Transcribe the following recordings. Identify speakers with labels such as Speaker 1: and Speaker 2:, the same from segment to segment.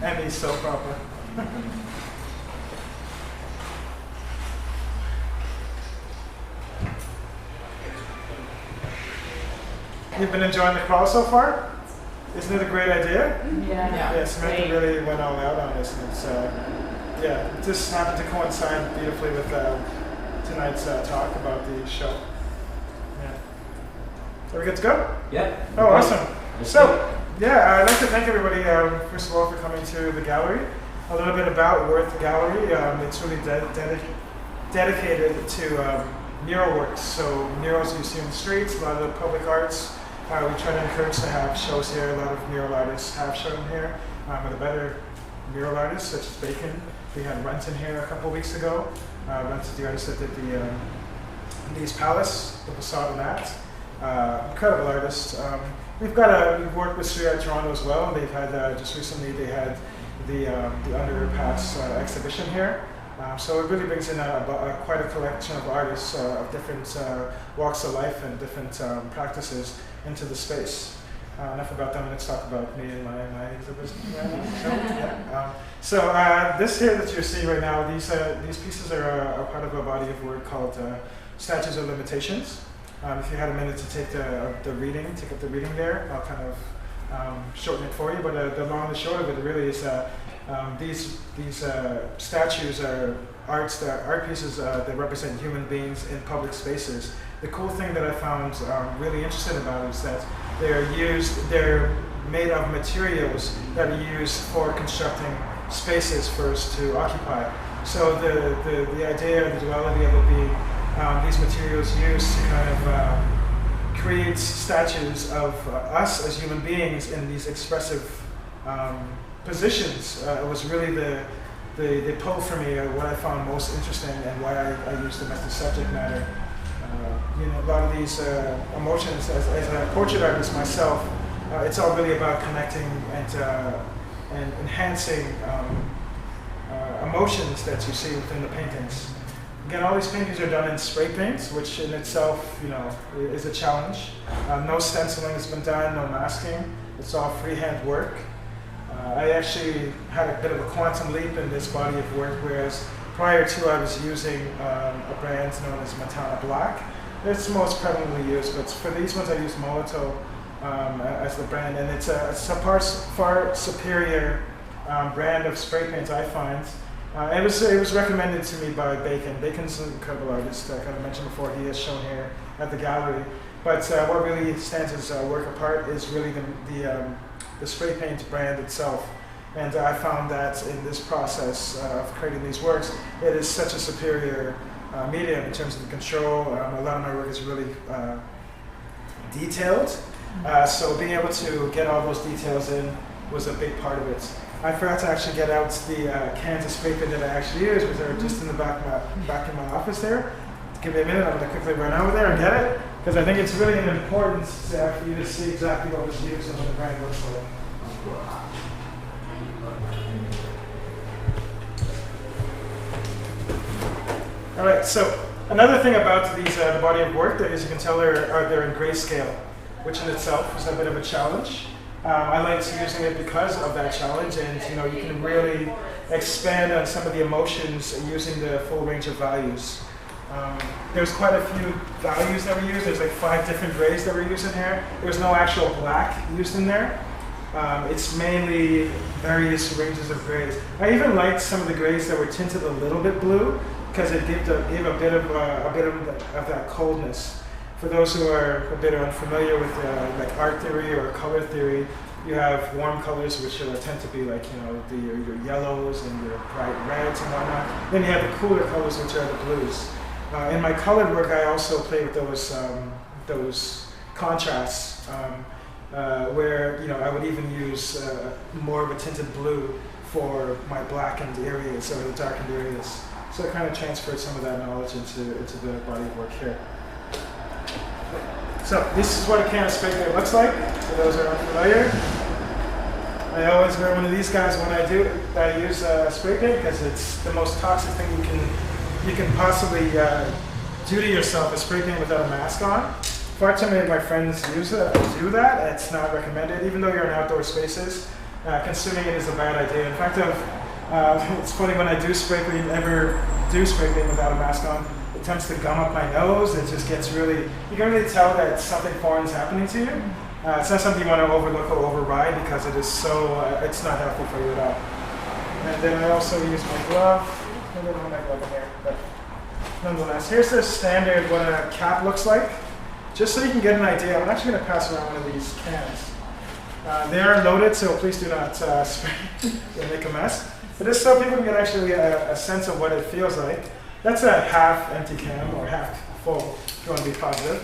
Speaker 1: Emmy's so proper. You've been enjoying the crawl so far? Isn't it a great idea?
Speaker 2: Yeah.
Speaker 1: Samantha really went all out on this, and it's it just happened to coincide beautifully with tonight's talk about the show. Yeah. Are we good to go?
Speaker 3: Yeah.
Speaker 1: Oh, awesome. So, I'd like to thank everybody, first of all, for coming to the gallery. A little bit about Worth Gallery. It's really dedicated to mural works. So murals you see in the streets, a lot of the public arts. We try to encourage to have shows here. A lot of mural artists have shown here. With the better mural artists, such as Bacon. We had Renton here a couple weeks ago. Renton's the artist that did the East Palace, the facade on that. Incredible artist. We've worked with Street Art Toronto as well. They've had just recently they had the Underpass exhibition here. So it really brings in quite a collection of artists of different walks of life and different practices into the space. Enough about them. Let's talk about me and my exhibits. So this here that you're seeing right now, these pieces are part of a body of work called Statues of Limitations. If you had a minute to take up the reading there, I'll kind of shorten it for you. But the long and short of it really is these statues are art pieces that represent human beings in public spaces. The cool thing that I found really interesting about it is that they're made of materials that are used for constructing spaces for us to occupy. So the idea, the duality of it being these materials used to kind of create statues of us as human beings in these expressive positions was really the pull for me, what I found most interesting and why I used them as the subject matter. A lot of these emotions, as a portrait artist myself, it's all really about connecting and enhancing emotions that you see within the paintings. Again, all these paintings are done in spray paints, which in itself, is a challenge. No stenciling has been done, no masking. It's all freehand work. I actually had a bit of a quantum leap in this body of work, whereas prior to I was using a brand known as Montana Black. It's most prevalently used, but for these ones I use Molito as the brand, and it's a far superior brand of spray paints I find. It was recommended to me by Bacon. Bacon's an incredible artist, I kind of mentioned before. He is shown here at the gallery. But what really stands his work apart is really the spray paint brand itself. And I found that in this process of creating these works, it is such a superior medium in terms of the control. A lot of my work is really detailed. So being able to get all those details in was a big part of it. I forgot to actually get out the cans of spray paint that I actually use, which are just in the back in my office there. Give me a minute, I'm going to quickly run over there and get it, because I think it's really important for you to see exactly what was used and what the brand looks like. All right, so another thing about these the body of work that, as you can tell, they're in grayscale, which in itself is a bit of a challenge. I liked using it because of that challenge, and you can really expand on some of the emotions using the full range of values. There's quite a few values that we use. There's like 5 different grays that we're using here. There's no actual black used in there. It's mainly various ranges of grays. I even liked some of the grays that were tinted a little bit blue, because it gave a bit of that coldness. For those who are a bit unfamiliar with like art theory or color theory, you have warm colors, which tend to be like your yellows and your bright reds and whatnot. Then you have the cooler colors, which are the blues. In my colored work, I also play with those contrasts, where I would even use more of a tinted blue for my blackened areas or the darkened areas. So I kind of transferred some of that knowledge into the body of work here. So this is what a can of spray paint looks like, for those who are unfamiliar. I always wear one of these guys when I use spray paint, because it's the most toxic thing you can possibly do to yourself, is spray paint without a mask on. Far too many of my friends do that. It's not recommended, even though you're in outdoor spaces. consuming it is a bad idea. In fact, it's funny when I do spray paint, ever do spray paint without a mask on, it tends to gum up my nose. It just gets really, you can really tell that something foreign is happening to you. It's not something you want to overlook or override because it is so, it's not healthy for you at all. And then I also use my glove. I don't have my glove in here, but nonetheless, here's the standard what a cap looks like. Just so you can get an idea, I'm actually going to pass around one of these cans. They are loaded, so please do not spray and make a mess. But just so people can get actually a sense of what it feels like. That's a half empty can, or half full, if you want to be positive.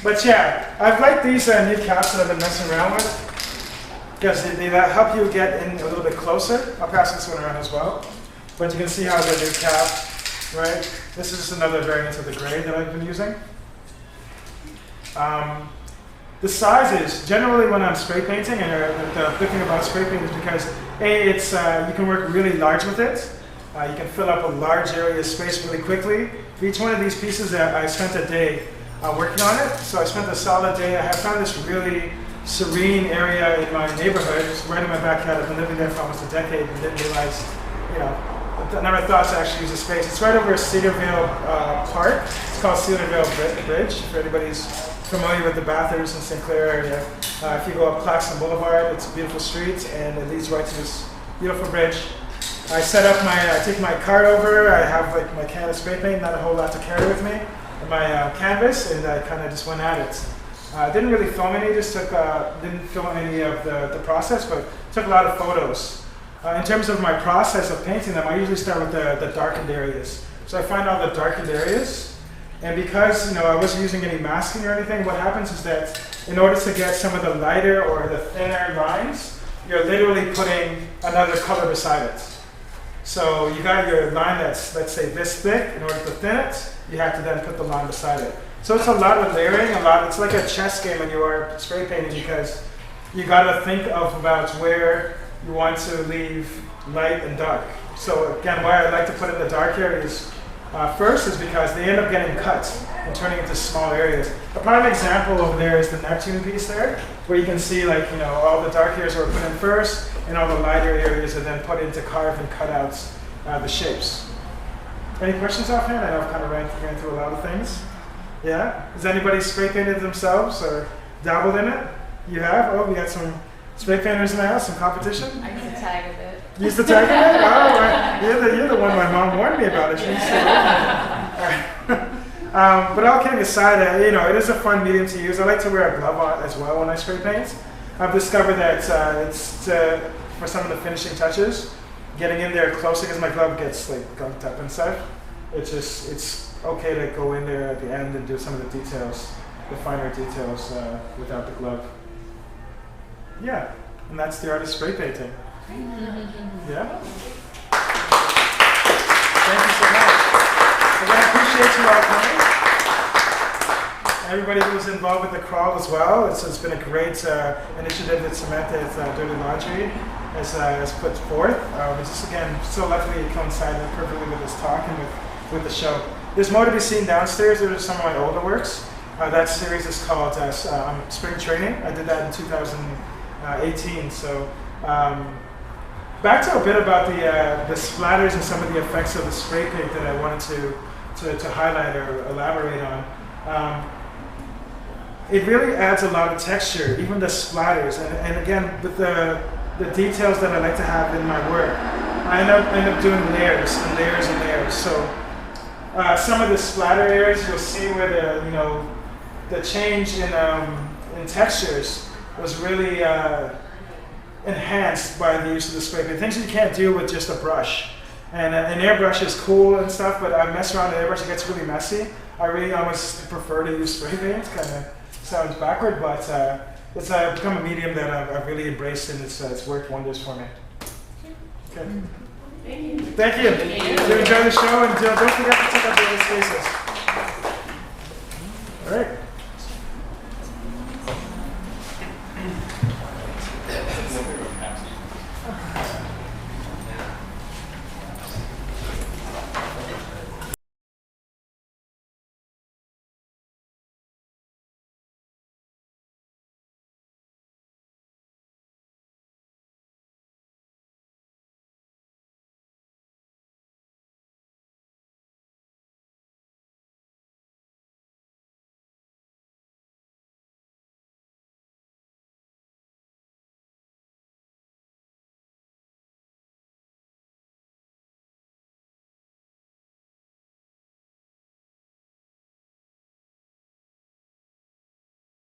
Speaker 1: But yeah, I've liked these new caps that I've been messing around with, because they help you get in a little bit closer. I'll pass this one around as well. But you can see how the new cap, right? This is just another variant of the gray that I've been using. The sizes, generally when I'm spray painting, and the good thing about spray paint is because A, it's, you can work really large with it. You can fill up a large area of space really quickly. For each one of these pieces, I spent a day working on it. So I spent a solid day. I have found this really serene area in my neighborhood, just right in my backyard. I've been living there for almost a decade and didn't realize, you know, I never thought to actually use the space. It's right over Cedarvale Park. It's called Cedarvale Bridge, for anybody's familiar with the Bathurst and St. Clair area. If you go up Claxton Boulevard, it's a beautiful street, and it leads right to this beautiful bridge. I set up I take my cart over, I have like my can of spray paint, not a whole lot to carry with me, and my canvas, and I kind of just went at it. Didn't really film any, just didn't film any of the process, but took a lot of photos. In terms of my process of painting them, I usually start with the darkened areas. So I find all the darkened areas, and because I wasn't using any masking or anything, what happens is that in order to get some of the lighter or the thinner lines, you're literally putting another color beside it. So you got your line that's, let's say, this thick. In order to thin it, you have to then put the line beside it. So it's a lot of layering, it's like a chess game when you are spray painting, because you got to think about where you want to leave light and dark. So again, why I like to put in the dark areas first is because they end up getting cut and turning into small areas. A prime example over there is the Neptune piece there, where you can see all the dark areas were put in first, and all the lighter areas are then put into carve and cut out the shapes. Any questions offhand? I know I've kind of ran through a lot of things. Yeah? Has anybody spray painted themselves or dabbled in it? You have? Oh, we got some spray painters in the house, some competition?
Speaker 2: I used to tag with it.
Speaker 1: You used to tag with it? Oh, right. You're the one my mom warned me about it. She used to but all kidding aside, it is a fun medium to use. I like to wear a glove on as well when I spray paint. I've discovered that it's for some of the finishing touches, getting in there closer, because my glove gets gunked up and stuff. It's okay to go in there at the end and do some of the details, the finer details without the glove. Yeah, and that's the art of spray painting. Yeah? Thank you so much. Again, I appreciate you all coming. Everybody who's involved with the crawl as well. It's been a great initiative that Samantha at Dirty Laundry has put forth. It's just, again, so luckily it coincided perfectly with this talk and with the show. There's more to be seen downstairs. There's some of my older works. That series is called Spring Training. I did that in 2018. So back to a bit about the splatters and some of the effects of the spray paint that I wanted to highlight or elaborate on. It really adds a lot of texture, even the splatters. And again, with the details that I like to have in my work, I end up doing layers and layers and layers. So some of the splatter areas, you'll see where the change in textures was really enhanced by the use of the spray paint. Things that you can't do with just a brush. And an airbrush is cool and stuff, but I mess around with an airbrush, it gets really messy. I really almost prefer to use spray paint. Kind of sounds backward, but it's become a medium that I've really embraced, and it's worked wonders for me. Okay.
Speaker 2: Thank you.
Speaker 1: Thank you. If you enjoy the show, and don't forget to check out the other spaces. All right.